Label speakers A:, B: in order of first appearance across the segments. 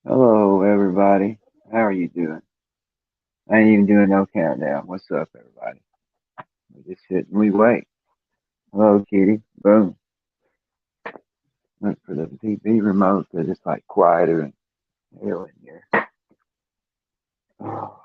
A: Hello, everybody. How are you doing? I ain't even doing no countdown. What's up, everybody? We just sit and we wait. Hello, Kitty. Boom. Look for the TV remote because it's like quieter and hell in here. Oh,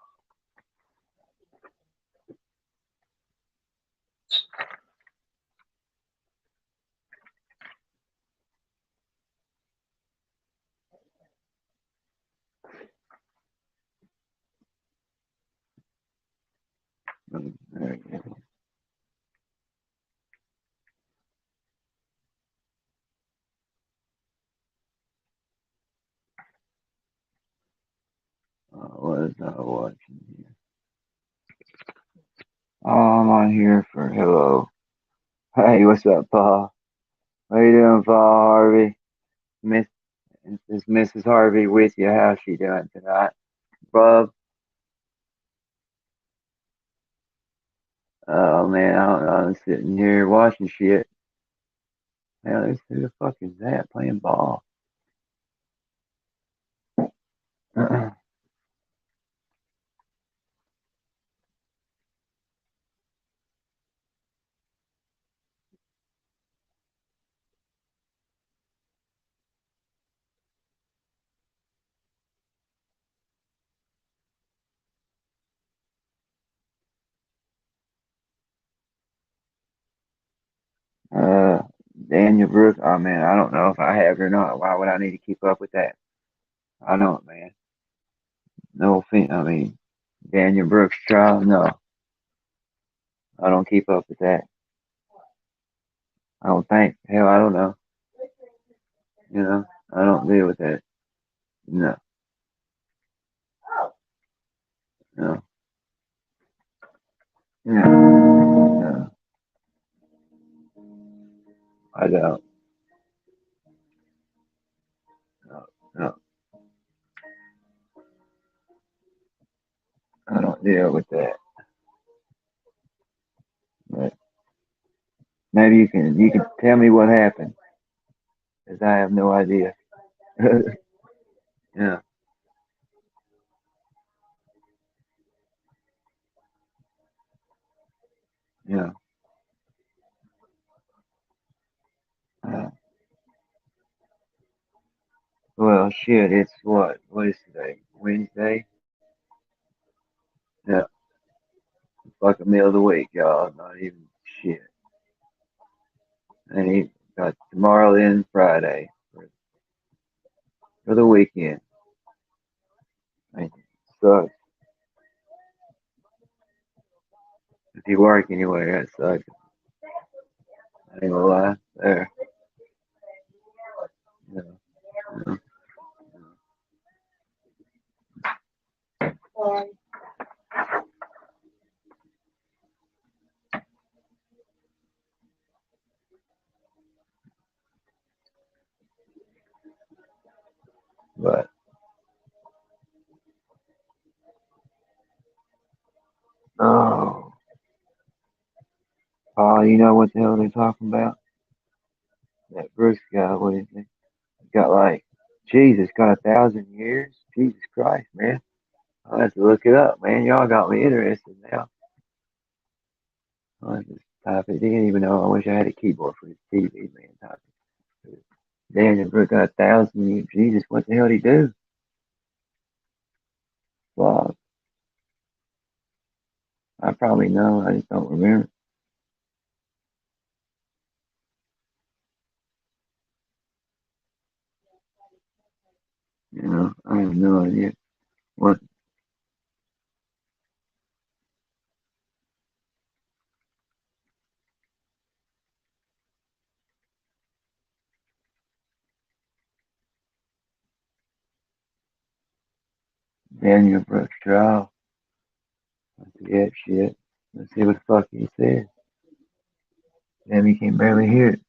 A: there it is. What is I watching here? Oh, I'm on here for hello. Hey, what's up, Paul? How you doing, Paul Harvey? Miss, is Mrs. Harvey with you? How's she doing tonight? Bub? Oh man, I don't know. I'm sitting here watching shit. Hell, who the fuck is that playing ball? Uh, Daniel Brooks. Oh man, I don't know if I have it or not. Why would I need to keep up with that? I don't, man. No offense. I mean, Daniel Brooks trial. No, I don't keep up with that. I don't think. Hell, I don't know. You know, I don't deal with that. No, no, no, no. I don't. No, no. I don't deal with that. But maybe you can tell me what happened, because I have no idea. Yeah, yeah. Uh, well, shit. It's what? What is today? Wednesday. Yeah. Like a meal of the week, y'all. Not even shit. And he got tomorrow and Friday for the weekend. I mean, sucks. If you work anyway, that sucks. I ain't gonna lie. There. You know, you know. But oh, Paul, you know what the hell they're talking about? That Bruce guy. What is he? He got like, Jesus, got 1,000 years. Jesus Christ, man. I'll have to look it up, man. Y'all got me interested now. I just type it in, even though I wish I had a keyboard for this TV, man. Type it. Daniel Brooks got 1,000 years. Jesus, what the hell did he do? Well, I probably know. I just don't remember. You know, I have no idea what Daniel Brooks trial. Let's see that shit. Let's see what the fuck he said. Damn, he can barely hear it.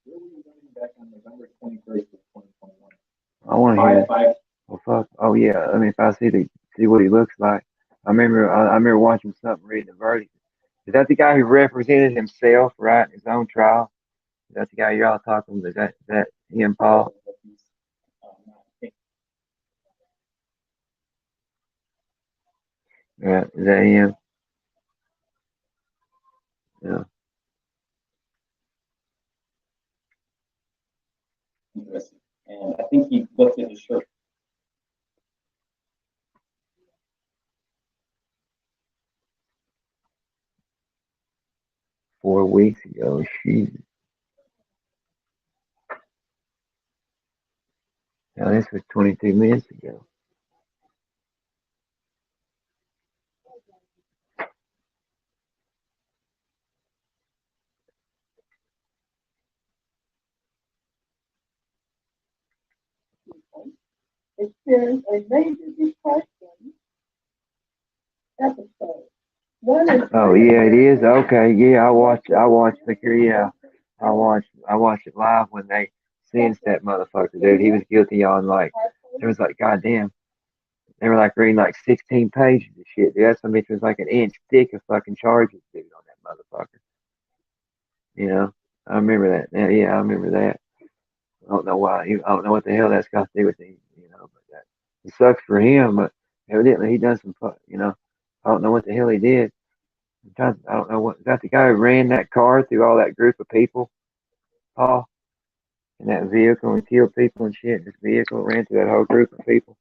A: I want to hear it. Well, fuck. Oh yeah. I mean, if I see what he looks like, I remember watching something reading the verdict. Is that the guy who represented himself, right, in his own trial? Is that the guy y'all talking? Is that him, Paul? Yeah, is that him? Yeah.
B: Interesting. And I think he looked at his shirt.
A: 4 weeks ago. She. Now this was 22 minutes ago.
C: It shares a major depression episode. One is
A: Oh yeah, it is. Okay, yeah, I watched the yeah. I watched it live when they sentenced that motherfucker, dude. He was guilty on like there was like goddamn they were like reading like 16 pages of shit, dude. That some bitch was like an inch thick of fucking charges, dude, on that motherfucker. You know? I remember that. Yeah, I remember that. I don't know why. I don't know what the hell that's got to do with him. But that it sucks for him. But evidently he done some fuck. I don't know what the hell he did. I don't know what. Is that the guy who ran that car through all that group of people, Paul, in that vehicle and killed people and shit? This vehicle ran through that whole group of people.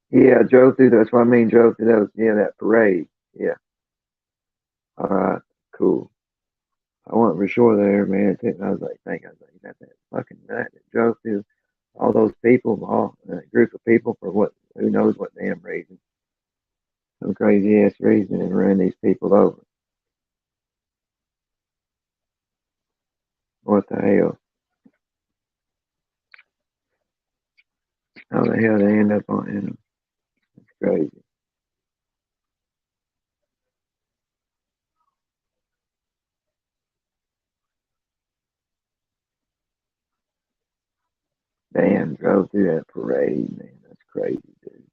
A: Yeah, drove through. That's what I mean. Drove through those. Yeah, that parade. Yeah. All right. Cool. I wasn't for sure there, man. I was like, thinking, I was like, you got that fucking nut that drove through all those people, all that group of people for what? Who knows what damn reason? Some crazy ass reason, and ran these people over. What the hell? How the hell they end up on him? It's crazy. Damn, drove through that parade, man. That's crazy, dude.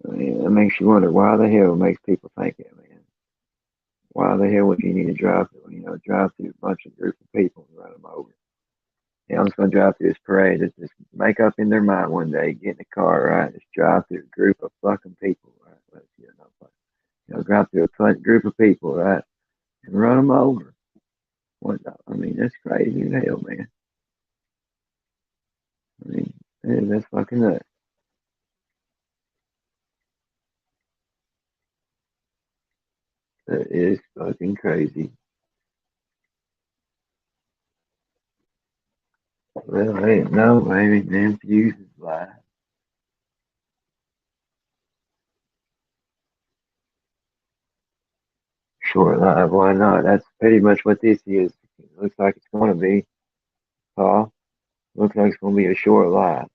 A: I mean, it makes you wonder why the hell it makes people think that, man. Why the hell would you need to drive through a bunch of group of people and run them over? Yeah, I'm just gonna drive through this parade. Just make up in their mind one day, get in the car, right? Just drive through a group of fucking people, right? Drive through a group of people, right? And run them over. I mean, that's crazy as hell, man. I mean, man, that's fucking nuts. That is fucking crazy. Well, I didn't know. Maybe them fuses live. Short live, why not? That's pretty much what this is. It looks like it's going to be, Paul. Looks like it's going to be a short live.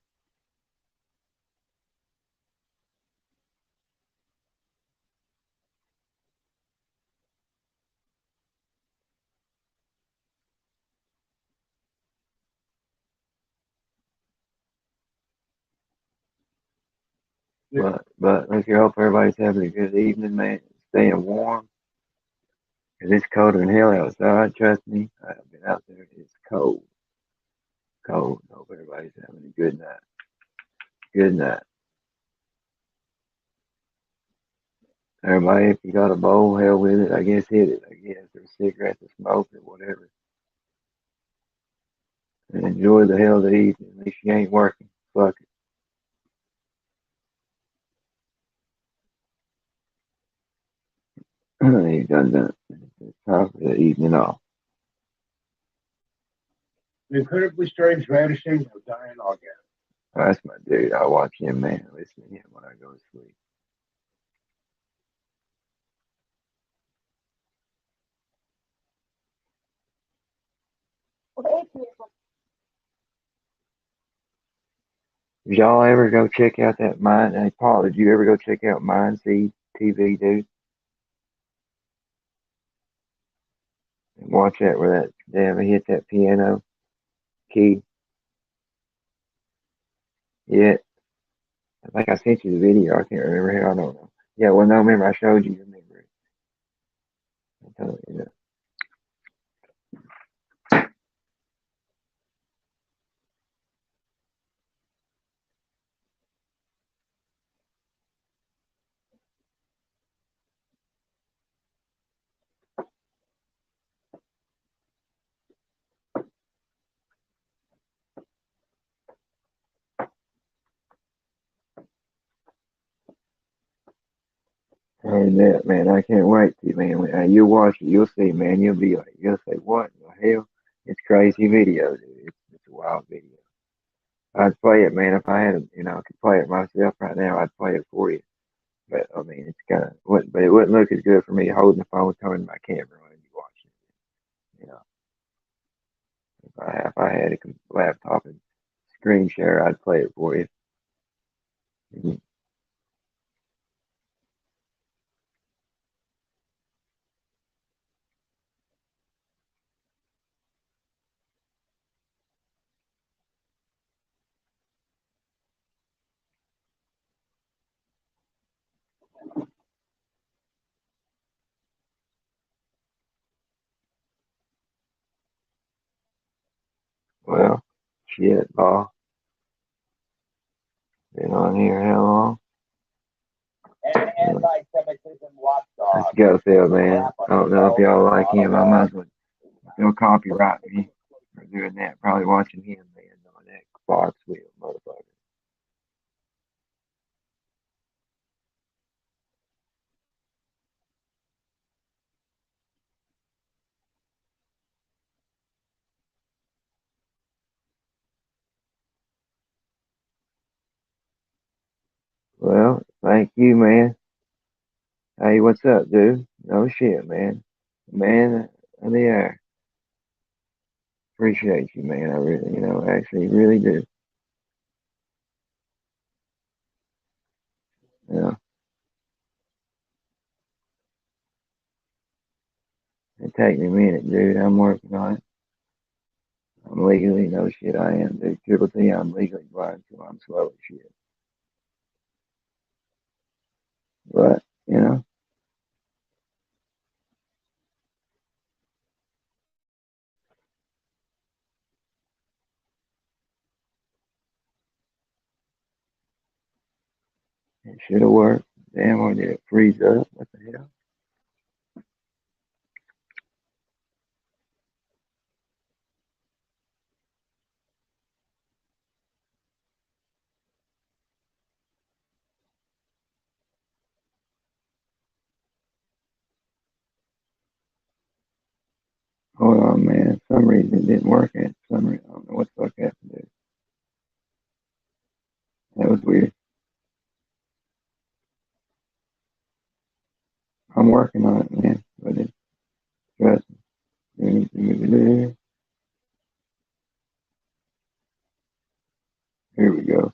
A: But let's hope everybody's having a good evening, man. Staying warm. 'Cause it's colder than hell outside. Trust me. I've been out there. It's cold. Cold. Hope everybody's having a good night. Good night. Everybody, if you got a bowl, hell with it. I guess hit it. I guess, or cigarettes or smoke or whatever. And enjoy the hell of the evening. At least you ain't working. Fuck it. You done. It's time for the evening off.
C: The incredibly strange vanishing of Diane August.
A: That's my dude. I watch him, man. I listen to him when I go to sleep. Did y'all ever go check out that Mine? Hey, Paul, did you ever go check out Mine Seed TV, dude? And watch that where that they ever hit that piano key? Yeah, I think I sent you the video. I can't remember how. I don't know. Yeah, well, no, remember I showed you. Remember it. tell you that. And that, man, I can't wait to, man. You watch it, you'll see, man. You'll say, what in the hell? It's crazy video, dude. It's a wild video. I'd play it, man. If I had, I could play it myself right now, I'd play it for you. But I mean, it's kind of, but it wouldn't look as good for me holding the phone, turning my camera on and you watching it. If I had a laptop and screen share, I'd play it for you. Mhm. Well, shit, Paul. Been on here how long?
C: Anti-Semitism watchdog.
A: Let's go, Phil, man. I don't know if y'all like him. I might as well. He'll copyright me for doing that. Probably watching him, man, on that Fox wheel, motherfucker. Well, thank you, man. Hey, what's up, dude? No shit, man. Man of the air. Appreciate you, man. I really, actually really do. You know, it take me a minute, dude. I'm working on it. I'm legally, no shit, I am, dude. Triple T, I'm legally blind, so I'm slow as shit. But, it should have worked. Damn, or did it freeze up? What the hell? Hold on, man. For some reason it didn't work. For some reason, I don't know what the fuck happened there. That was weird. I'm working on it, man. But it's trust me. Here we go.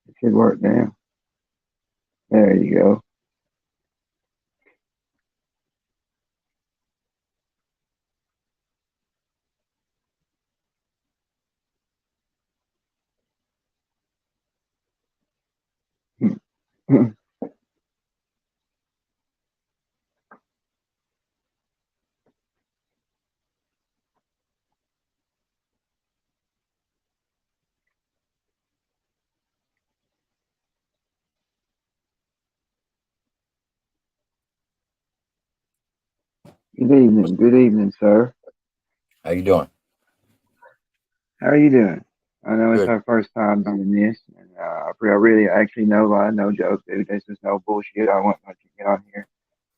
A: It should work now. There you go. Good evening, sir.
D: How you doing?
A: How are you doing? I know it's
D: Good.
A: our first time doing this, and I really actually no lie, no joke, dude. This is no bullshit. I want to let you get on here.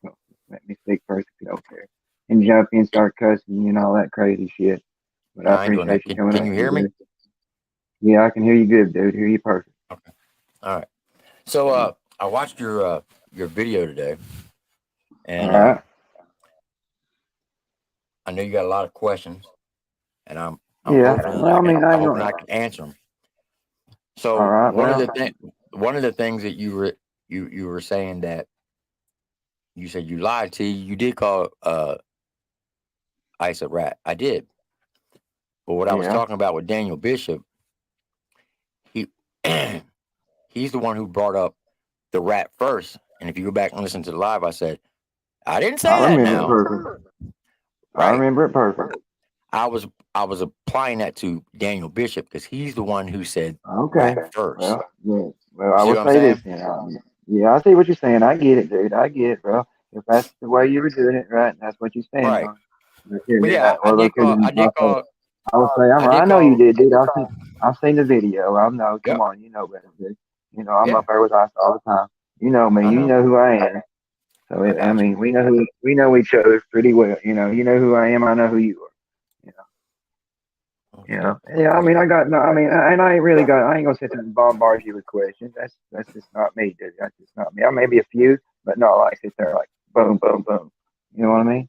A: So let me speak first if you don't care. And jump in, start cussing and all that crazy shit. But I
D: No, I ain't doing
A: appreciate
D: that.
A: you
D: Can,
A: coming
D: can
A: on
D: you
A: here,
D: hear me?
A: dude. Yeah, I can hear you good, dude. Hear you perfect.
D: Okay. All right. So I watched your video today, and
A: All right.
D: I know you got a lot of questions, and I'm
A: Yeah.
D: hoping
A: Well, I mean, I
D: I'm
A: ain't
D: hoping I
A: gonna.
D: can answer them.
A: All
D: So
A: right. Well,
D: one of the things that you were saying that you said you lied to, you did call Ice a rat. I did, but what I was
A: yeah.
D: talking about with Daniel Bishop, he he's the one who brought up the rat first. And if you go back and listen to the live, I said I didn't say
A: I
D: that
A: remember it
D: now.
A: perfect. I
D: Right.
A: remember it perfect.
D: I was applying that to Daniel Bishop because he's the one who said
A: Okay.
D: rap first.
A: Well, yeah. Well, I
D: See
A: will
D: what I'm
A: say
D: saying?
A: this then. Yeah, I see what you're saying. I get it, dude. I get it, bro. If that's the way you were doing it, right, that's what you stand
D: Right.
A: on. Look here,
D: But
A: man.
D: yeah, I
A: Well,
D: did
A: look here,
D: call.
A: man.
D: I did call.
A: I would say,
D: I did
A: I know you
D: call.
A: did, dude. I've seen the video. I know. Come
D: Yep.
A: on, you know better, dude. You know, I'm
D: Yeah.
A: up there with us all the time. You know me.
D: I
A: You
D: know.
A: know who I am. So
D: I
A: I
D: got you.
A: mean, we know each other pretty well. You know who I am. I know who you are.
D: Okay.
A: Yeah. I
D: Yeah.
A: mean, I got no. I mean, and I ain't really got. I ain't gonna sit there and bombard you with questions. That's just not me, dude. That's just not me. I maybe a few, but not like sit there like boom, boom, boom. You know what I mean?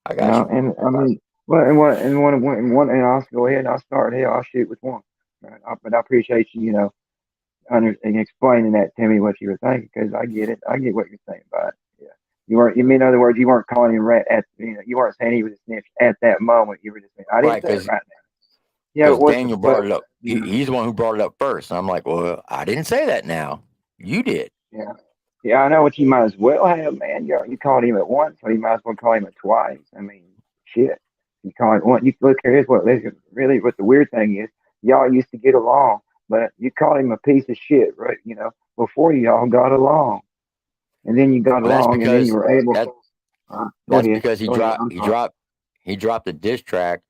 D: I got you.
A: And I mean, and I'll go ahead and I'll start here. I'll shoot with one. Right? But I appreciate you, and explaining that to me what you were thinking because I get it. I get what you're saying about it. Yeah. You weren't. You mean, in other words, you weren't calling him rat at. You weren't saying he was a snitch at that moment. You were just saying, I didn't
D: Right.
A: say it
D: Because
A: right now. Yeah.
D: Daniel brought it up.
A: You know,
D: He's the one who brought it up first. And I'm like, well, I didn't say that. Now you did.
A: yeah. Yeah, I know what you might as well have, man. You called him at once, so you might as well call him at twice. I mean, shit. You call it one. You look here. Here's what. Listen, really, what the weird thing is, y'all used to get along, but you called him a piece of shit, right? Before y'all got along, and then you got
D: Well, that's
A: along, and then you
D: because
A: were able.
D: that
A: Go
D: that's
A: ahead.
D: because
A: Go ahead. I'm sorry.
D: he dropped a diss track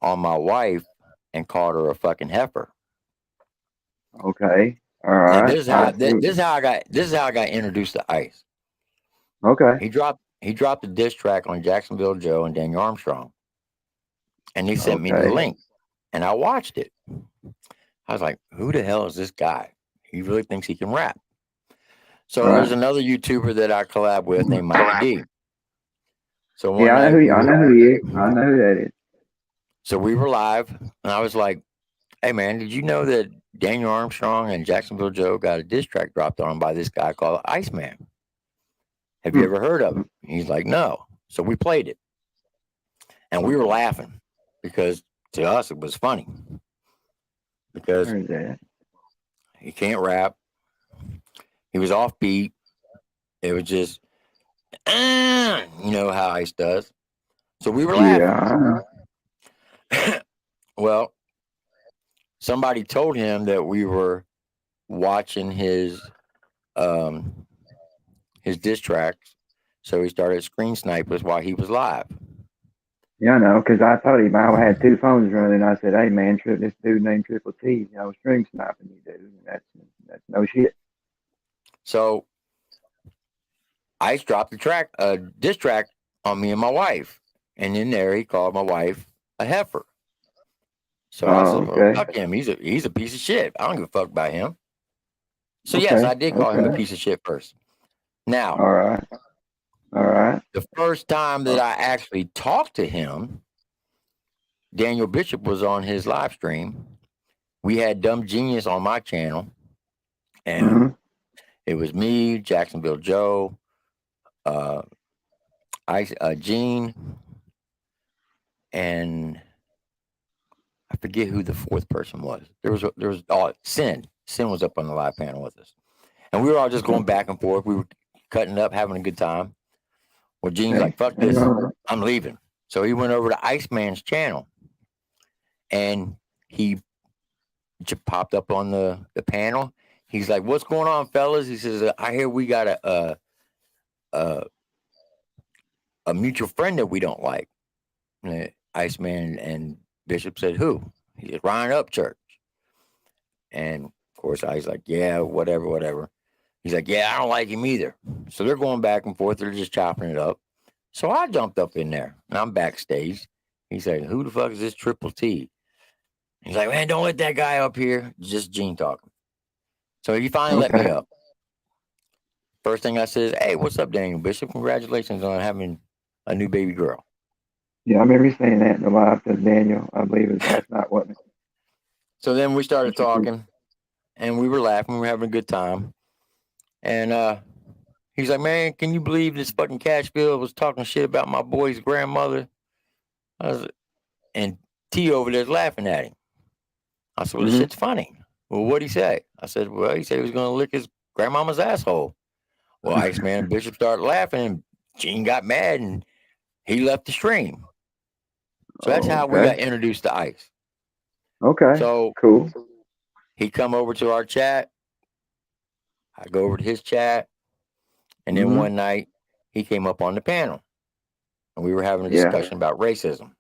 D: on my wife and called her a fucking heifer.
A: Okay. All
D: Now
A: right.
D: this is how I got introduced to Ice.
A: Okay.
D: He dropped a diss track on Jacksonville Joe and Daniel Armstrong, and he sent me the
A: Okay.
D: link, and I watched it. I was like, who the hell is this guy? He really thinks he can rap. So
A: Right.
D: there's another YouTuber that I collab with named Mikey D. So one
A: Yeah, I know
D: night
A: who. I know who he is. I know who that is.
D: so we were live, and I was like, hey man, did you know that Daniel Armstrong and Jacksonville Joe got a diss track dropped on him by this guy called Iceman? Have you
A: Hmm.
D: ever heard of him? He's like, no. So we played it, and we were laughing because to us it was funny because
A: Heard that.
D: he can't rap. He was offbeat. It was just, you know how Ice does. So we were laughing.
A: Yeah.
D: Well, somebody told him that we were watching his diss tracks, so he started screen snipers while he was live.
A: Yeah, I know, because I told him I had two phones running. I said, "Hey, man, this dude named Triple T, string sniping you, dude. And that's no shit."
D: So Ice dropped a diss track on me and my wife, and in there he called my wife a heifer. So I said, "Well,
A: Okay.
D: fuck him. He's a piece of shit. I don't give a fuck about him." So yes, I did call him a piece of shit first. Now,
A: All right. All right.
D: the first time that I actually talked to him, Daniel Bishop was on his live stream. We had Dumb Genius on my channel, and it was me, Jacksonville Joe, Gene, and I forget who the fourth person was. There was Sin. Sin was up on the live panel with us, and we were all just going back and forth. We were cutting up, having a good time. Well, Gene's like, "Fuck this, I'm leaving." So he went over to Iceman's channel, and he popped up on the panel. He's like, "What's going on, fellas?" He says, "I hear we got a mutual friend that we don't like." And Iceman and Bishop said, "Who?" He said, "Ryan Upchurch." And of course, I was like, "Yeah, whatever." He's like, "Yeah, I don't like him either." So they're going back and forth. They're just chopping it up. So I jumped up in there, and I'm backstage. He's like, "Who the fuck is this Triple T?" He's like, "Man, don't let that guy up here." It's just Gene talking. So he finally let me up. First thing I said is, "Hey, what's up, Daniel Bishop? Congratulations on having a new baby girl."
A: Yeah, I remember you saying that in the live to Daniel. I believe it was last night, wasn't it?
D: So then we started talking, and we were laughing. We were having a good time. And he's like, "Man, can you believe this fucking Cashville was talking shit about my boy's grandmother?" And T over there's laughing at him. I said, "Well, this shit's funny." "Well, what'd he say?" I said, "Well, he said he was going to lick his grandmama's asshole." Well, Iceman and Bishop started laughing, and Gene got mad, and he left the stream. So that's how we got
A: Okay.
D: introduced to Ice.
A: Okay.
D: So
A: Cool.
D: he come over to our chat. I go over to his chat, and then
A: Mhm.
D: one night he came up on the panel, and we were having a
A: Yeah.
D: discussion about racism.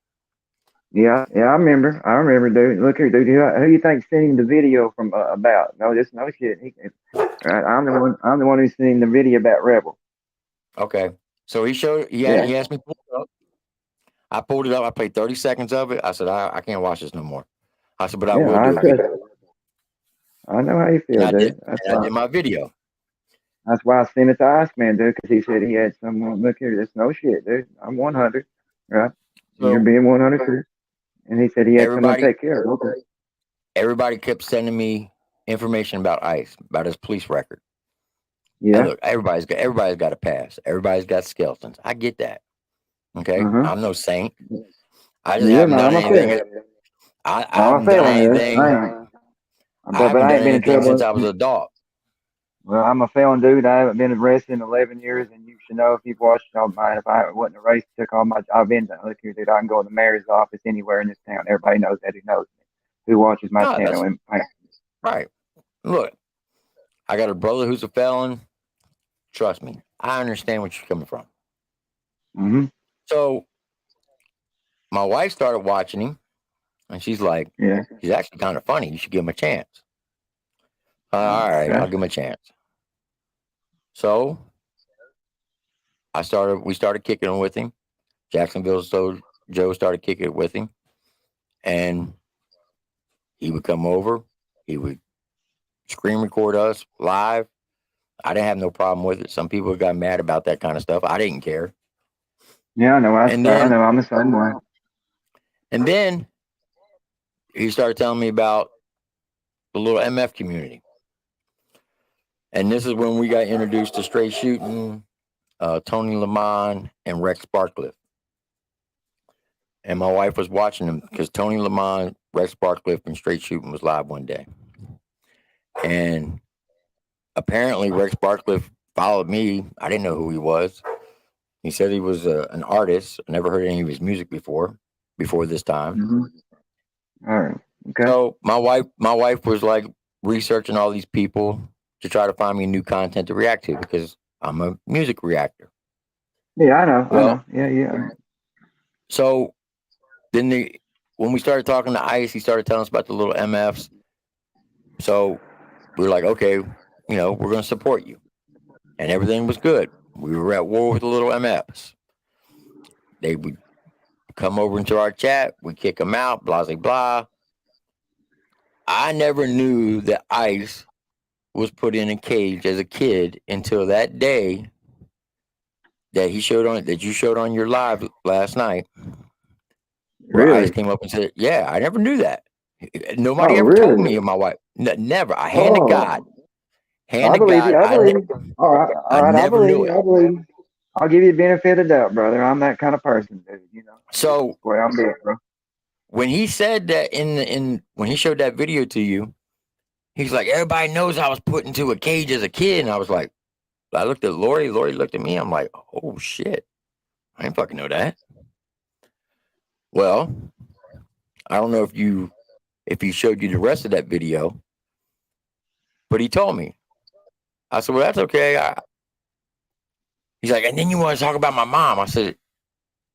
A: Yeah, I remember, dude. Look here, dude. Who you think sent him the video from about? No, this no shit. Right, I'm the one who sent him the video about Rebel.
D: Okay, so he
A: Yeah.
D: asked me to pull it up. I pulled it up. I played 30 seconds of it. I said, I can't watch this no more. I said, but I
A: Yeah,
D: will do a video.
A: I know how you
D: And
A: feel,
D: I
A: dude.
D: did. And I did my video.
A: That's why I sent it to Iceman, dude, because he said he had someone. Look here, this no shit, dude. I'm 100, right? And you're
D: So
A: being 100 too. And he said he had someone to
D: everybody,
A: take care of. Okay.
D: everybody kept sending me information about Ice, about his police record. And
A: Yeah.
D: look, everybody's got a pass. Everybody's got skeletons. I get that. Okay,
A: Uh-huh.
D: I'm no saint. I just
A: Yeah,
D: haven't
A: no,
D: done
A: I'm a
D: anything.
A: fan.
D: I
A: I'm a
D: haven't done
A: felon, dude.
D: anything. I
A: But
D: haven't
A: I
D: done
A: ain't been in
D: anything since
A: trouble.
D: I was an adult.
A: Well, I'm a felon, dude. I haven't been arrested in 11 years, and you should know if you've watched. I don't mind if I wasn't arrested. Took all my. I've been. Look here, dude. I can go to the mayor's office anywhere in this town. Everybody knows that. Who knows me? Who watches my
D: No,
A: channel?
D: that's
A: And
D: right. Look, I got a brother who's a felon. Trust me, I understand where you're coming from.
A: mm-hmm.
D: So my wife started watching him, and she's like,
A: Yeah.
D: he's actually kind of funny. You should give him a chance. All right, I'll
A: Okay.
D: give him a chance. So we started kicking it with him. Jacksonville Joe started kicking it with him, and he would come over. He would screen record us live. I didn't have no problem with it. Some people got mad about that kind of stuff. I didn't care.
A: Yeah, I know. I
D: And
A: know. I'm the same way.
D: And then he started telling me about the little MF community. And this is when we got introduced to Straight Shooting, Tony Lamont, and Rex Barcliffe. And my wife was watching them because Tony Lamont, Rex Barcliffe, and Straight Shooting was live one day. And apparently Rex Barcliffe followed me. I didn't know who he was. He said he was an artist. I never heard any of his music before this time.
A: Mm-hmm. All right. Okay.
D: So my wife was like researching all these people to try to find me new content to react to because I'm a music reactor.
A: Yeah, I know.
D: Well,
A: I know. Yeah.
D: So then when we started talking to Ice, he started telling us about the little MFs. So we were like, okay, we're going to support you. And everything was good. We were at war with the little MFs. They would come over into our chat. We kick them out, blah, blah, blah. I never knew that Ice was put in a cage as a kid until that day that you showed on your live last night. Where
A: Really?
D: Ice came up and said, yeah, I never knew that. Nobody
A: Oh,
D: ever
A: really?
D: told me of my wife. Never. I hand to God.
A: I believe you. I believe you. All right.
D: I never knew it.
A: I believe you. I'll give you the benefit of the doubt, brother. I'm that kind of person, dude.
D: So
A: That's where I'm being, bro.
D: when he said that when he showed that video to you, he's like, everybody knows I was put into a cage as a kid. And I was like, I looked at Lori. Lori looked at me. I'm like, oh shit. I didn't fucking know that. Well, I don't know if he showed you the rest of that video, but he told me. I said, well, that's okay. He's like, and then you want to talk about my mom. I said,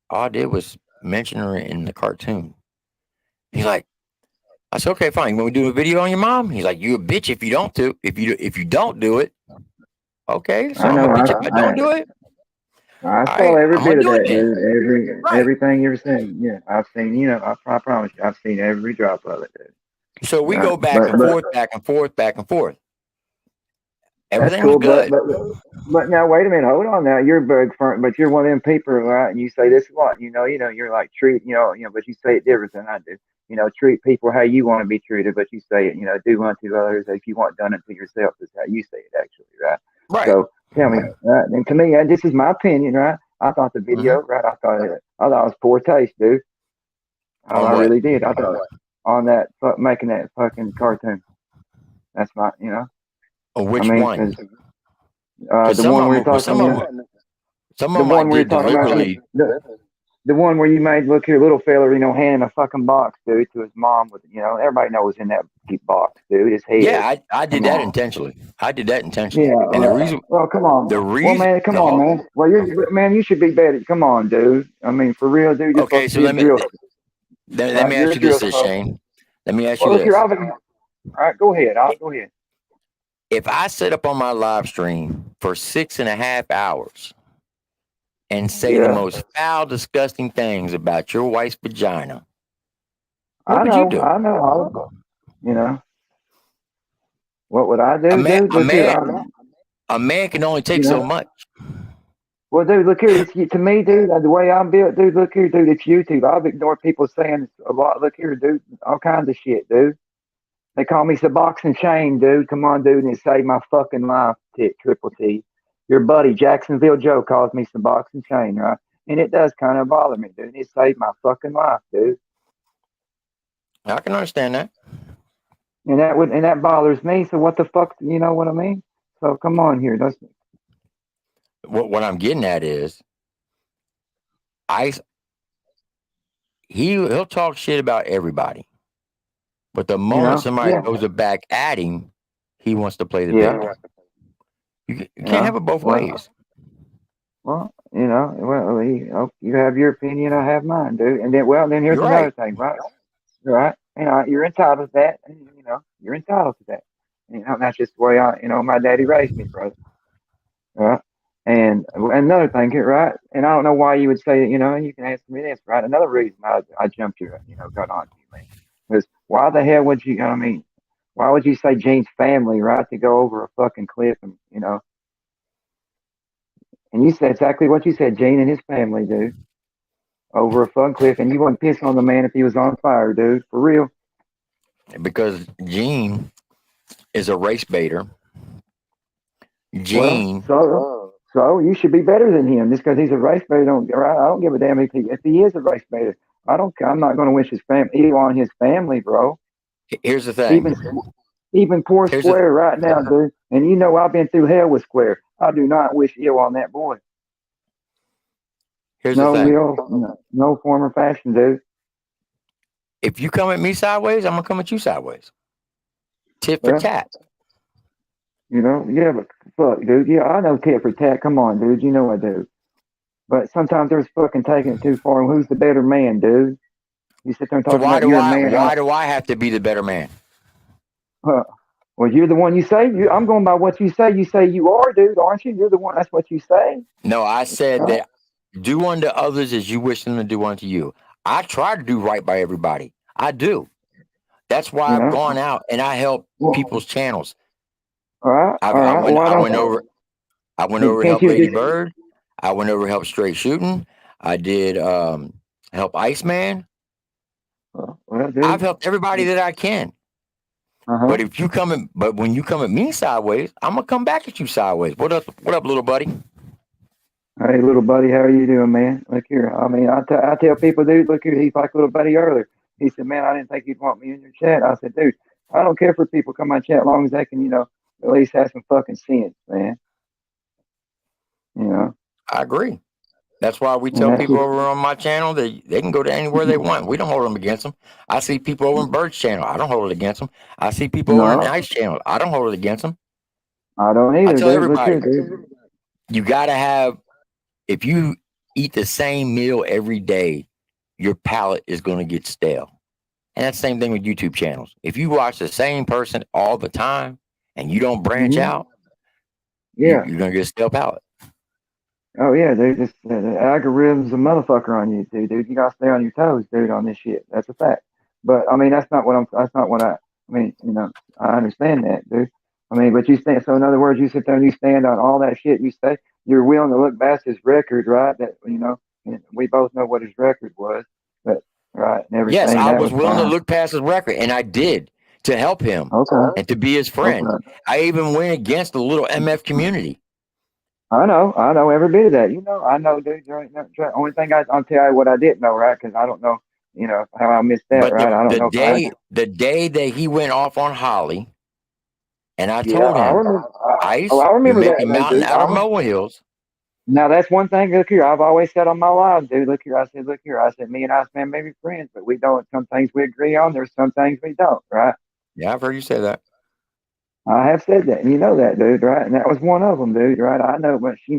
D: all I did was mention her in the cartoon. He's like, I said, okay, fine. You want me to do a video on your mom? He's like, you a bitch if you don't do it. Okay, so I'm a bitch if I don't do it.
A: I saw every bit of that, dude.
D: Right.
A: Everything you're saying. Yeah, I've seen. I promise you, I've seen every drop of it, dude.
D: So we go back and forth. Everything
A: That's cool,
D: was good.
A: But now wait a minute, hold on. Now you're but you're one of them people, right? And you say this what you're like treat, but you say it different than I do. Treat people how you want to be treated, but you say it, do unto others if you want done unto yourself is how you say it actually, right?
D: Right.
A: So tell me, right? And to me, this is my opinion, right? I thought the video, right? I thought it was poor taste, dude. I really did. I thought on that making that fucking cartoon. That's my,
D: Which one?
A: The
D: some
A: one
D: of
A: we're
D: them, well,
A: talking about.
D: some
A: The
D: of them I
A: one we're
D: did
A: talking about.
D: deliberately.
A: The one where you made look here, little fella, handing a fucking box, dude, to his mom with, everybody knows in that box, dude, his head.
D: Yeah, I did
A: Come
D: that
A: on.
D: intentionally. I did that intentionally.
A: Yeah.
D: And the reason,
A: Well, come on.
D: the
A: Well,
D: reason,
A: man, come
D: the
A: on,
D: whole,
A: man. Well, you should be better. Come on, dude. I mean, for real, dude. You're
D: okay,
A: supposed to
D: so
A: be a drill.
D: let me
A: You're
D: ask
A: a
D: you
A: drill
D: this,
A: pro.
D: Shane. Let me ask you
A: Well, look here.
D: this.
A: All right, go ahead. I'll go ahead.
D: If I sit up on my live stream for 6.5 hours and say the
A: Yeah.
D: most foul, disgusting things about your wife's vagina, what
A: I
D: would you
A: know.
D: do?
A: I know. You know. What would I
D: A
A: do,
D: man,
A: dude?
D: a
A: Look here.
D: man, a man can only take so much.
A: Well, dude, look here. To me, dude, the way I'm built, dude, look here, dude, it's YouTube. I've ignored people saying a lot. Look here, dude, all kinds of shit, dude. They call me Suboxone Shane, dude. Come on, dude, and it saved my fucking life, Triple T. Your buddy, Jacksonville Joe, calls me Suboxone Shane, right? And it does kind of bother me, dude. It saved my fucking life, dude.
D: I can understand that.
A: And that bothers me. So what the fuck, you know what I mean? So come on here.
D: What I'm getting at is, he'll talk shit about everybody, but the moment somebody goes back at him, he wants to play the victim. You can't have it both ways.
A: Well, you have your opinion, I have mine, dude. And then here's another thing, right? Right? You're entitled to that. And, you're entitled to that. That's just the way my daddy raised me, brother. Right? And another thing, right? And I don't know why you would say, and you can answer me this, right? Another reason I jumped you, got on you, man, was why the hell would you, why would you say Gene's family, right, to go over a fucking cliff and, and you said exactly what you said, Gene and his family, dude, over a fucking cliff, and you wouldn't piss on the man if he was on fire, dude, for real.
D: Because Gene is a race baiter. Gene.
A: Well, so you should be better than him just because he's a race baiter. I don't give a damn if he is a race baiter. I'm not going to wish his family evil on his family, bro.
D: Here's the thing.
A: Even poor Square right now, dude. And I've been through hell with Square. I do not wish ill on that boy.
D: Here's the thing.
A: No form or fashion, dude.
D: If you come at me sideways, I'm gonna come at you sideways. Tit for tat.
A: Yeah, but fuck, dude. Yeah, I know tit for tat. Come on, dude. You know I do. But sometimes there's fucking taking it too far. And who's the better man, dude? You sit there and talk about you're a man.
D: Why do I have to be the better man?
A: Well, you're the one you say. I'm going by what you say. You say you are, dude, aren't you? You're the one. That's what you say.
D: No, I said that do unto others as you wish them to do unto you. I try to do right by everybody. I do. That's why I've gone out and I help people's channels.
A: All right.
D: I went over to help Lady Bird. I went over to help Straight Shooting. I did help Iceman.
A: Well, dude,
D: I've helped everybody that I can. But when you come at me sideways, I'm gonna come back at you sideways. What up, little buddy?
A: Hey, little buddy, how are you doing, man? Look here. I mean, I tell people, dude, look here. He's like little buddy earlier. He said, man, I didn't think you'd want me in your chat. I said, dude, I don't care for people come my chat as long as they can, at least have some fucking sense, man.
D: I agree. That's why we tell people over on my channel that they can go to anywhere they want. We don't hold them against them. I see people over in Bird's channel. I don't hold it against them. I see people over in Ice channel. I don't hold it against them.
A: I don't either.
D: I tell everybody,
A: look here, dude.
D: You got to have, if you eat the same meal every day, your palate is going to get stale. And that's the same thing with YouTube channels. If you watch the same person all the time and you don't branch out, you're going to get a stale palate.
A: Oh yeah, dude. The algorithm's a motherfucker on YouTube, dude. You gotta stay on your toes, dude, on this shit. That's a fact. But I mean, that's not what I mean, I understand that, dude. I mean, but you stand. So in other words, you sit there and you stand on all that shit. You say you're willing to look past his record, right? That and we both know what his record was, but right and everything.
D: Yes, I was willing to look past his record, and I did to help him and to be his friend. I even went against the little MF community.
A: I know every bit of that. I know, dude. Only thing I'll tell you what I didn't know, right? Because I don't know, how I missed that,
D: but
A: right? I don't know.
D: The day that he went off on Holly, And I
A: Yeah,
D: told
A: I
D: him,
A: remember.
D: Ice,
A: I
D: you're
A: remember that,
D: making
A: though,
D: mountain
A: dude.
D: out of molehills.
A: Now that's one thing. Look here, I've always said on my live, dude. Look here, I said, look here, I said, me and Iceman may be friends, but we don't. Some things we agree on. There's some things we don't, right?
D: Yeah, I've heard you say that.
A: I have said that, and you know that, dude, right? And that was one of them, dude, right? I know, but she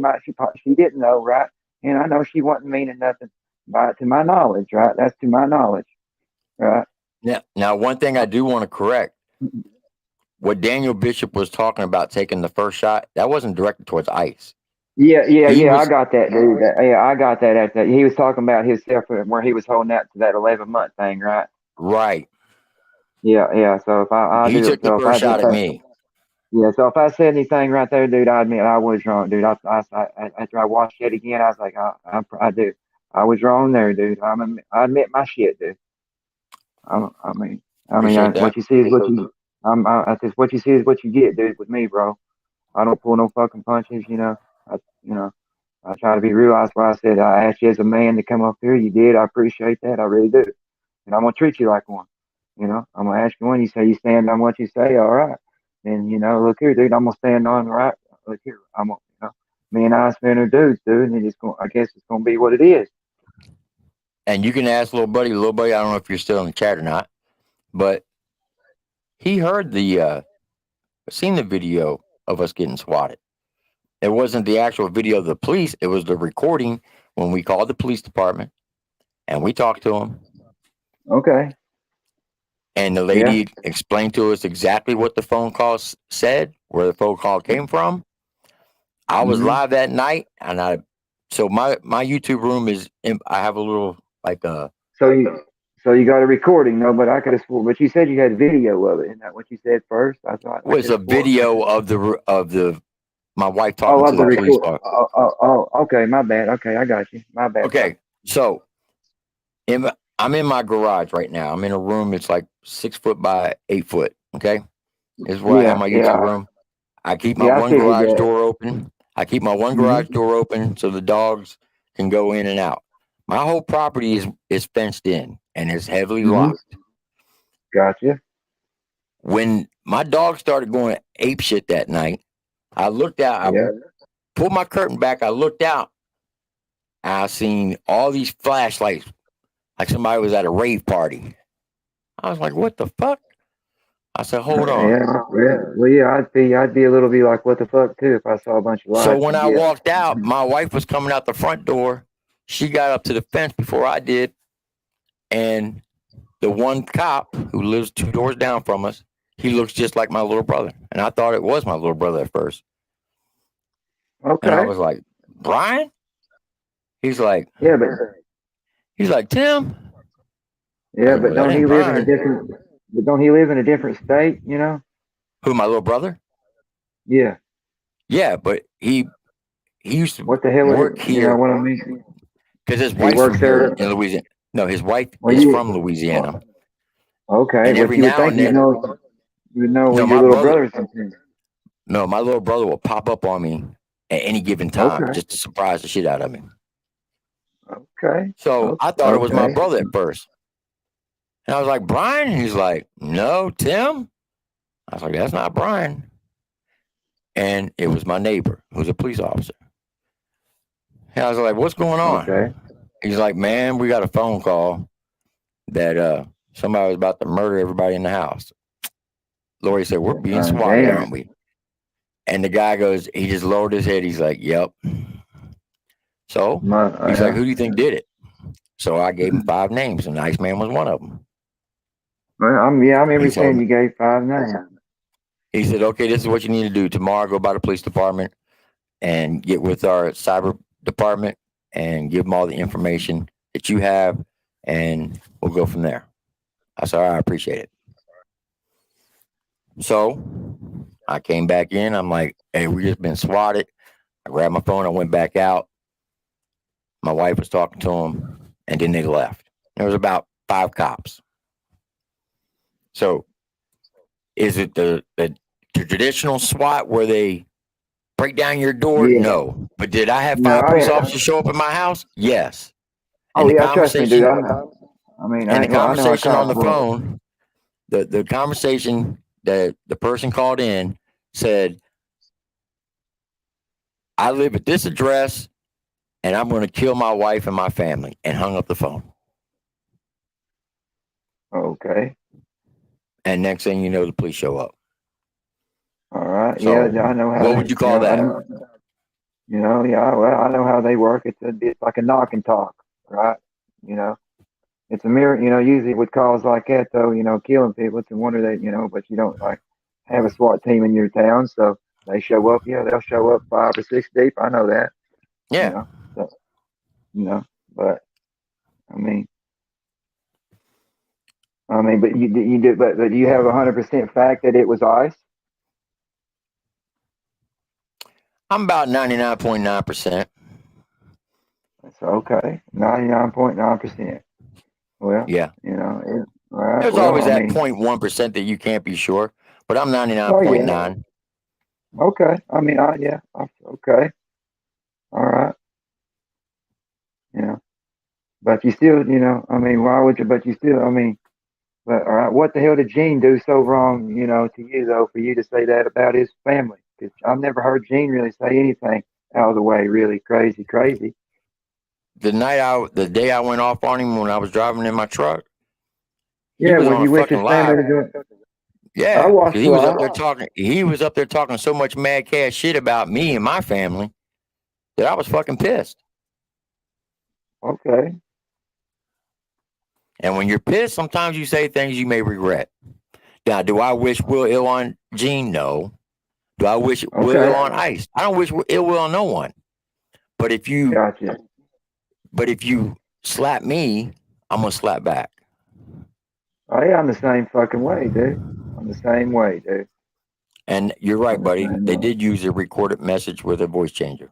A: didn't know, right? And I know she wasn't meaning nothing by to my knowledge, right? That's to my knowledge, right?
D: Now, one thing I do want to correct. What Daniel Bishop was talking about taking the first shot, that wasn't directed towards Ice.
A: Yeah,
D: He
A: I
D: was
A: got that, dude. Yeah, I got that at that. He was talking about himself where he was holding out to that 11-month thing, right?
D: right.
A: Yeah. So if I
D: He
A: do,
D: took the
A: so if I
D: first
A: did
D: shot at
A: that,
D: me.
A: yeah. So if I said anything right there, dude, I admit I was wrong, dude. After I watched it again, I was like, I do. I was wrong there, dude. I admit my shit, dude.
D: Appreciate that.
A: What you see is what you. I says what you see is what you get, dude. With me, bro. I don't pull no fucking punches, you know. You know. I try to be real. That's why I said I asked you as a man to come up here. You did. I appreciate that. I really do. And I'm gonna treat you like one. You know, I'm gonna ask you one. You say you stand on what you say. All right. And you know, look here, dude. I'm gonna stand on the right. Look here. I'm gonna, me and I spend are dudes, dude. And it's going. I guess it's gonna be what it is.
D: And you can ask little buddy. Little buddy, I don't know if you're still in the chat or not, but he heard seen the video of us getting swatted. It wasn't the actual video of the police. It was the recording when we called the police department and we talked to them.
A: Okay.
D: And the lady explained to us exactly what the phone call said, where the phone call came from. I was live that night, and so my YouTube room is. I have a little like a.
A: So you got a recording, no? But I could have sworn. But you said you had video of it. Isn't that what you said first? I thought
D: It was a video of the my wife talking
A: of
D: to
A: the
D: the police
A: record.
D: officer.
A: Okay. My bad. Okay, I got you. My bad.
D: Okay, so I'm in my garage right now. I'm in a room. It's like 6 foot by 8 foot. Okay, this is where I have my YouTube room. I keep my one garage door open. I keep my one garage door open so the dogs can go in and out. My whole property is fenced in and is heavily locked.
A: Gotcha.
D: When my dog started going ape shit that night, I looked out. I pulled my curtain back. I looked out. And I seen all these flashlights, like somebody was at a rave party. I was like, "What the fuck?" I said, "Hold on."
A: Well, I'd be a little bit like, "What the fuck," too, if I saw a bunch of lights.
D: So when I walked out, my wife was coming out the front door. She got up to the fence before I did, and the one cop who lives 2 doors down from us, he looks just like my little brother, and I thought it was my little brother at first.
A: Okay.
D: And I was like, "Brian?" He's like,
A: "Yeah, but
D: he's like, "Tim."
A: Yeah, but don't he live in a different? But don't he live in a different state? You know.
D: Who, my little brother?
A: Yeah.
D: Yeah, but he used to
A: what the hell
D: work here.
A: You know what I mean?
D: Because his wife works there in Louisiana. No, his wife is from Louisiana.
A: Okay,
D: and every now and then,
A: you know when your little brother's in.
D: No, my little brother will pop up on me at any given time just to surprise the shit out of me.
A: Okay.
D: So I thought it was my brother at first. And I was like, "Brian?" And he's like, "No, Tim." I was like, "That's not Brian." And it was my neighbor, who's a police officer. And I was like, "What's going on?"
A: Okay.
D: He's like, "Man, we got a phone call that somebody was about to murder everybody in the house." Lori said, "We're being swatted, aren't we?" And the guy goes, he just lowered his head. He's like, "Yep." So he's like, "Who do you think did it?" So I gave him 5 names, and Iceman was one of them.
A: Well, I remember saying you gave 5 names.
D: He said, "Okay, this is what you need to do. Tomorrow, go by the police department and get with our cyber department and give them all the information that you have, and we'll go from there." I said, "All right, I appreciate it." So I came back in. I'm like, "Hey, we just been swatted." I grabbed my phone. I went back out. My wife was talking to him, and then they left. There was about 5 cops. So is it the traditional SWAT where they break down your door?
A: Yeah.
D: No. But did I have 5 police officers show up at my house? Yes. And
A: trust me, dude. I mean,
D: and the conversation on the phone, the conversation that the person called in said, I live at this address and I'm going to kill my wife and my family, and hung up the phone.
A: Okay.
D: And next thing you know, the police show up.
A: All right.
D: So,
A: Yeah, I know how.
D: what would you call that?
A: Yeah. Well, I know how they work. It's like a knock and talk, right? You know, it's a mirror. You know, usually with calls like that, though, you know, killing people, it's a wonder that but you don't like have a SWAT team in your town, so they show up. Yeah, they'll show up 5 or 6 deep. I know that.
D: Yeah.
A: But but you do, but do you have 100% fact that it was ICE?
D: I'm about 99.9%.
A: That's okay. 99.9%. Well,
D: Yeah.
A: All right.
D: There's
A: Well,
D: always that 0.1% that you can't be sure, but I'm 99.9.
A: Okay. Okay. All right. But you still, why would you? But you still, but all right. What the hell did Gene do so wrong, to you though, for you to say that about his family? Because I've never heard Gene really say anything out of the way, really crazy.
D: The day I went off on him when I was driving in my truck.
A: Yeah,
D: was
A: when
D: on
A: you
D: a
A: went to
D: fucking
A: family
D: live.
A: to do it.
D: Yeah,
A: I watched
D: he was
A: live.
D: up there talking. He was up there talking so much mad cash shit about me and my family that I was fucking pissed.
A: Okay.
D: And when you're pissed, sometimes you say things you may regret. Now, do I wish Will ill on Gene? No. Do I wish Will ill on Ice? I don't wish ill will on no one. But if you
A: Gotcha.
D: But if you slap me, I'm gonna slap back.
A: Oh yeah, I'm the same fucking way, dude. I'm the same way, dude.
D: And you're right,
A: I'm the
D: buddy.
A: same
D: They
A: way.
D: did use a recorded message with a voice changer.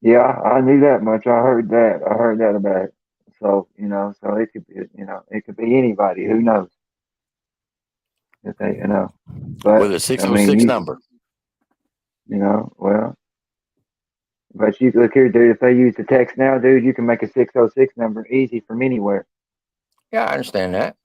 A: Yeah, I knew that much. I heard that. About it. So, so it could be, it could be anybody. Who knows? If they, but
D: With a 606 number.
A: Well, but you look here, dude. If they use the text now, dude, you can make a 606 number easy from anywhere.
D: Yeah, I understand that.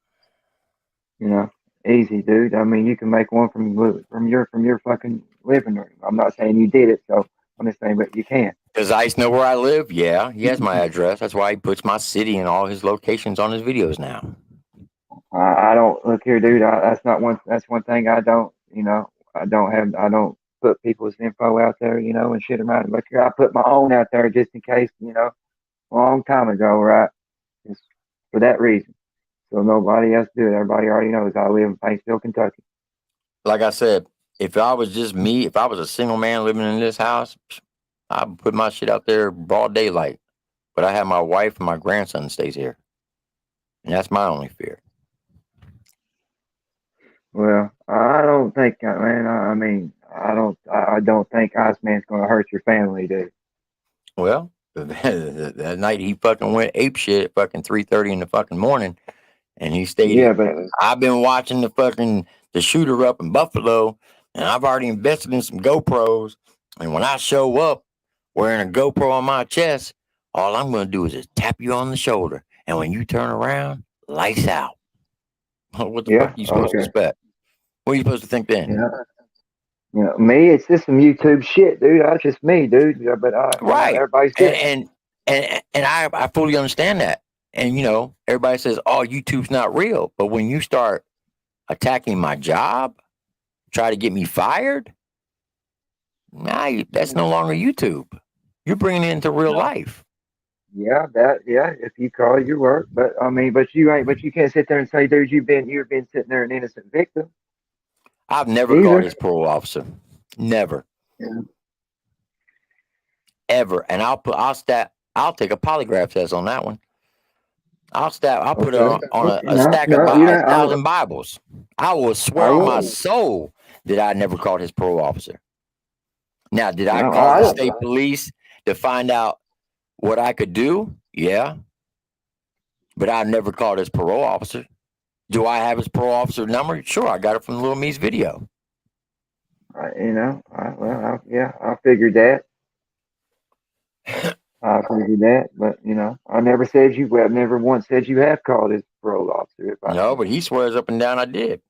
A: Easy, dude. I mean, you can make one from your fucking living room. I'm not saying you did it, so I'm just saying, but you can.
D: Does Ice know where I live? Yeah, he has my address. That's why he puts my city and all his locations on his videos now.
A: I don't look here, dude. That's one thing I don't. I don't put people's info out there, and shit around. Look here, I put my own out there just in case, a long time ago, right? Just for that reason. So nobody else do it. Everybody already knows I live in Paintsville, Kentucky.
D: Like I said, if I was just me, if I was a single man living in this house, I'd put my shit out there broad daylight. But I have my wife and my grandson stays here. And that's my only fear.
A: Well, I don't think, man. I don't think Iceman's going to hurt your family, dude.
D: Well, that night he fucking went ape shit at fucking 3:30 in the fucking morning, and he stayed.
A: Yeah, but
D: I've been watching the shooter up in Buffalo, and I've already invested in some GoPros. And when I show up wearing a GoPro on my chest, all I'm going to do is just tap you on the shoulder, and when you turn around, lights out. What the fuck are you supposed to expect? What are you supposed to think then?
A: Me, it's just some YouTube shit, dude. That's just me, dude. But
D: right,
A: everybody's
D: and I fully understand that. And everybody says, "Oh, YouTube's not real," but when you start attacking my job, try to get me fired, that's no longer YouTube. You're bringing it into real life.
A: Yeah, if you call it your work, but you can't sit there and say, dude, you've been sitting there an innocent victim.
D: I've never called his parole officer. Never.
A: Yeah.
D: Ever. And I'll take a polygraph test on that one. I'll put it on a stack of 1,000 Bibles. I will swear on my soul that I never called his parole officer. Now, did I call the state police to find out what I could do? Yeah. But I never called his parole officer. Do I have his parole officer number? Sure, I got it from Little Me's video.
A: I figured that. I figured that, but I never said I've never once said you have called his parole officer.
D: No, but he swears up and down I did.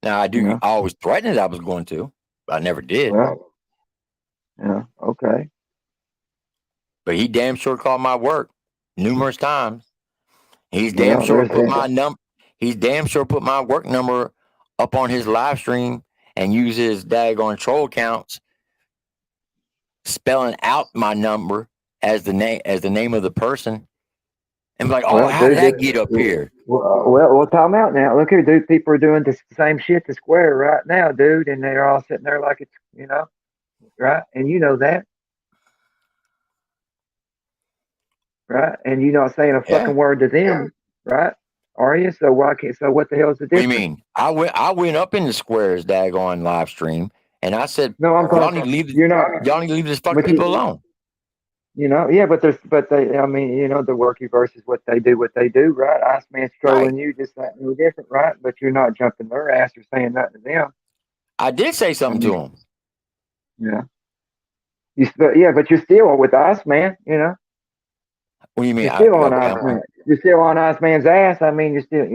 D: Now I do.
A: Yeah.
D: I always threatened I was going to, but I never did.
A: Well, yeah, okay.
D: But he damn sure called my work numerous times. He's damn
A: Well,
D: sure
A: there's
D: put
A: that.
D: my He's damn sure put my work number up on his live stream and use his daggone troll accounts, spelling out my number as the name of the person, and be like, "Oh,
A: Well,
D: how did
A: dude,
D: that get up here?"
A: well, time out now. Look here, dude. People are doing the same shit to Square right now, dude, and they're all sitting there like it's, right? And you know that, right? And you're not saying a
D: Yeah.
A: fucking word to them, right? Are you? So why can't? So what the hell's the
D: What do you
A: difference?
D: mean? I went up in the Square's daggone live stream, and I said,
A: No, I'm
D: "Y'all need
A: talking.
D: to leave.
A: You're not.
D: Y'all need to leave this fucking
A: But you,
D: people alone."
A: yeah, but they. I mean, the worky versus what they do, right? Iceman's
D: Right.
A: trolling you, just like no different, right? But you're not jumping their ass or saying nothing to them.
D: I did say
A: I
D: something to
A: mean,
D: him.
A: yeah. But you're still with Iceman,
D: What do you mean?
A: You're still on
D: Okay,
A: Iceman. You're still on Iceman's ass. I mean, you're still,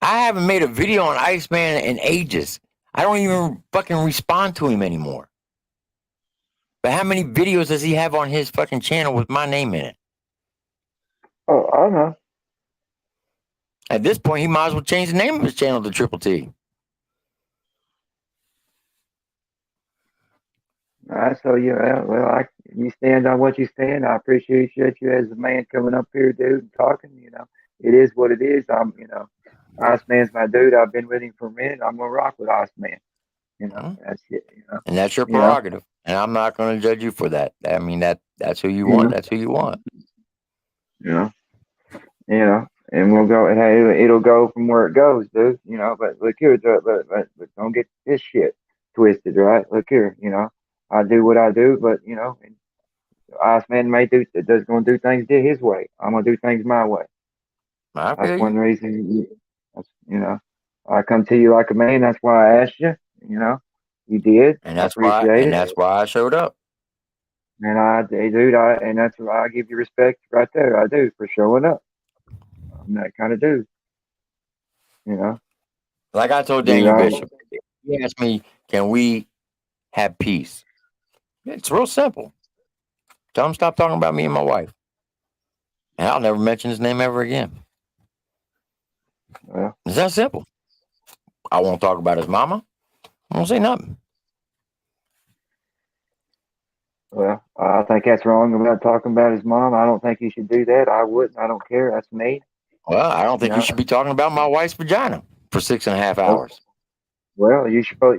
D: I haven't made a video on Iceman in ages. I don't even fucking respond to him anymore. But how many videos does he have on his fucking channel with my name in it?
A: Oh, I don't know.
D: At this point, he might as well change the name of his channel to Triple T.
A: All right, so you stand on what you stand. I appreciate you as a man coming up here, dude, and talking. It is what it is. Iceman's my dude. I've been with him for a minute. I'm gonna rock with Iceman. That's it.
D: And that's your
A: You know?
D: prerogative. And I'm not going to judge you for that. I mean, that's who you want. That's who you want.
A: And we'll go. Hey, it'll go from where it goes, dude. But look here, but don't get this shit twisted, right? Look here, I do what I do, but and Iceman does gonna do things his way. I'm gonna do things my way.
D: I feel
A: That's
D: you.
A: one reason. I come to you like a man. That's why I asked you. You did.
D: And that's
A: I appreciate it.
D: that's why I showed up.
A: And dude, and that's why I give you respect right there. I do for showing up. I'm that kind of dude.
D: Like I told
A: Dude,
D: Daniel Bishop, he asked me, can we have peace? It's real simple. Tell him stop talking about me and my wife. And I'll never mention his name ever again.
A: Well,
D: It's that simple. I won't talk about his mama. I won't say nothing.
A: Well, I think that's wrong about talking about his mom. I don't think you should do that. I wouldn't. I don't care. That's me.
D: Well, I don't think you should be talking about my wife's vagina for 6.5 hours.
A: Well, you should. Well,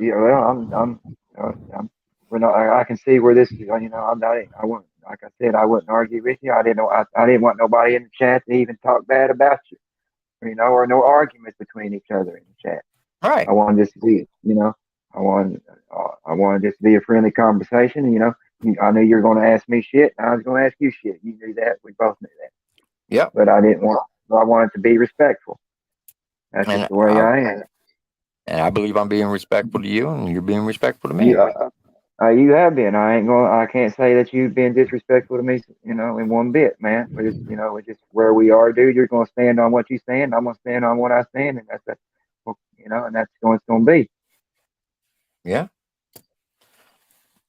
A: we're not. I can see where this is. I'm not. I wouldn't. Like I said, I wouldn't argue with you. I didn't know. I didn't want nobody in the chat to even talk bad about you. Or no arguments between each other in the chat.
D: Right.
A: I wanted this to be. I wanted this to be a friendly conversation. I knew you were going to ask me shit, and I was going to ask you shit. You knew that. We both knew that.
D: Yep.
A: But I didn't want. I wanted to be respectful. That's just the way I am.
D: And I believe I'm being respectful to you, and you're being respectful to me.
A: You have been. I can't say that you've been disrespectful to me. In one bit, man. We're just where we are, dude. You're going to stand on what you stand. I'm going to stand on what I stand, and that's and that's going to be.
D: Yeah.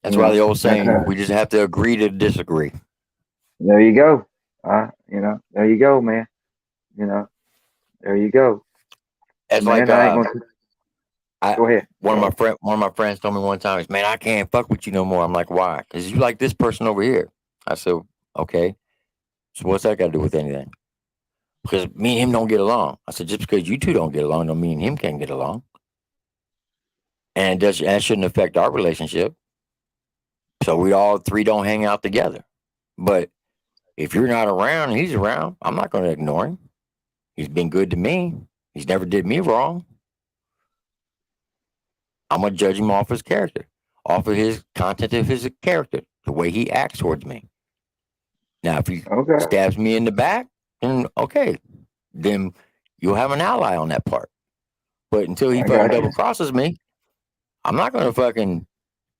D: That's why the old saying, we just have to agree to disagree.
A: There you go. There you go, man. There you go.
D: It's
A: man,
D: like
A: go ahead.
D: One of my friends told me one time, man, I can't fuck with you no more. I'm like, why? Because you like this person over here. I said, okay. So what's that got to do with anything? Because me and him don't get along. I said, just because you two don't get along, don't mean him can't get along. And that shouldn't affect our relationship. So we all three don't hang out together. But if you're not around and he's around, I'm not going to ignore him. He's been good to me. He's never did me wrong. I'm going to judge him off his character, off of his content of his character, the way he acts towards me. Now, if he stabs me in the back, then okay, then you'll have an ally on that part. But until he fucking double crosses me, I'm not going to fucking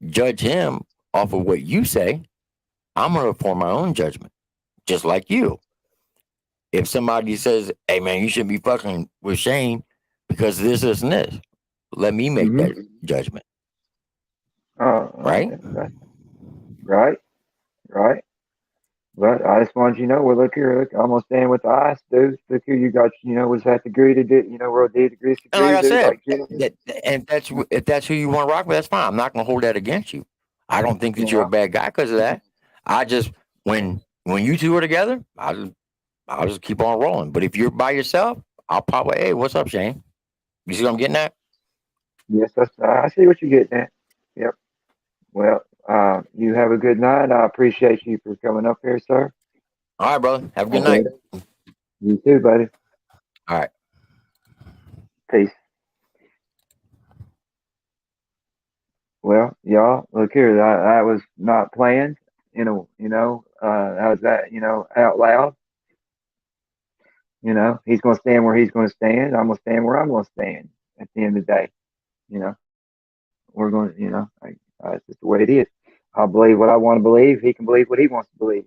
D: judge him off of what you say. I'm going to form my own judgment, just like you. If somebody says, hey, man, you shouldn't be fucking with Shane because this and this. Let me make that judgment,
A: Oh,
D: right?
A: Right, right. But I just wanted you to know, well, look here, look, I'm gonna stand with the ice, dude. Look here, you got, was that degree to do, we're a degree
D: And like I
A: dude,
D: said,
A: like gentlemen,
D: and if that's who you want to rock with, that's fine. I'm not going to hold that against you. I don't think that you're a bad guy because of that. I just when you two are together, I'll just keep on rolling. But if you're by yourself, I'll probably, hey, what's up, Shane? You see what I'm getting at?
A: Yes, I see what you're getting at. Yep. Well, you have a good night. I appreciate you for coming up here, sir.
D: All right, brother. Have a good night.
A: You too, buddy.
D: All right.
A: Peace. Well, y'all, look here. That was not planned. That was out loud. He's going to stand where he's going to stand. I'm going to stand where I'm going to stand. At the end of the day, we're going. It's just the way it is. I believe what I want to believe. He can believe what he wants to believe.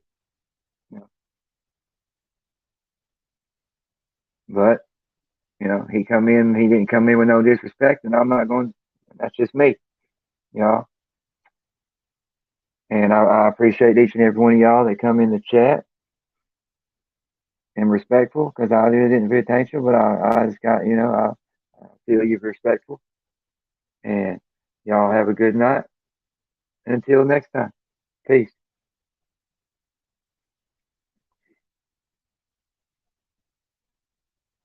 A: But he come in. He didn't come in with no disrespect, and I'm not going. That's just me, y'all. And I appreciate each and every one of y'all that come in the chat and respectful, because I didn't pay attention, but I just got I feel you're respectful, and y'all have a good night. Until next time, peace.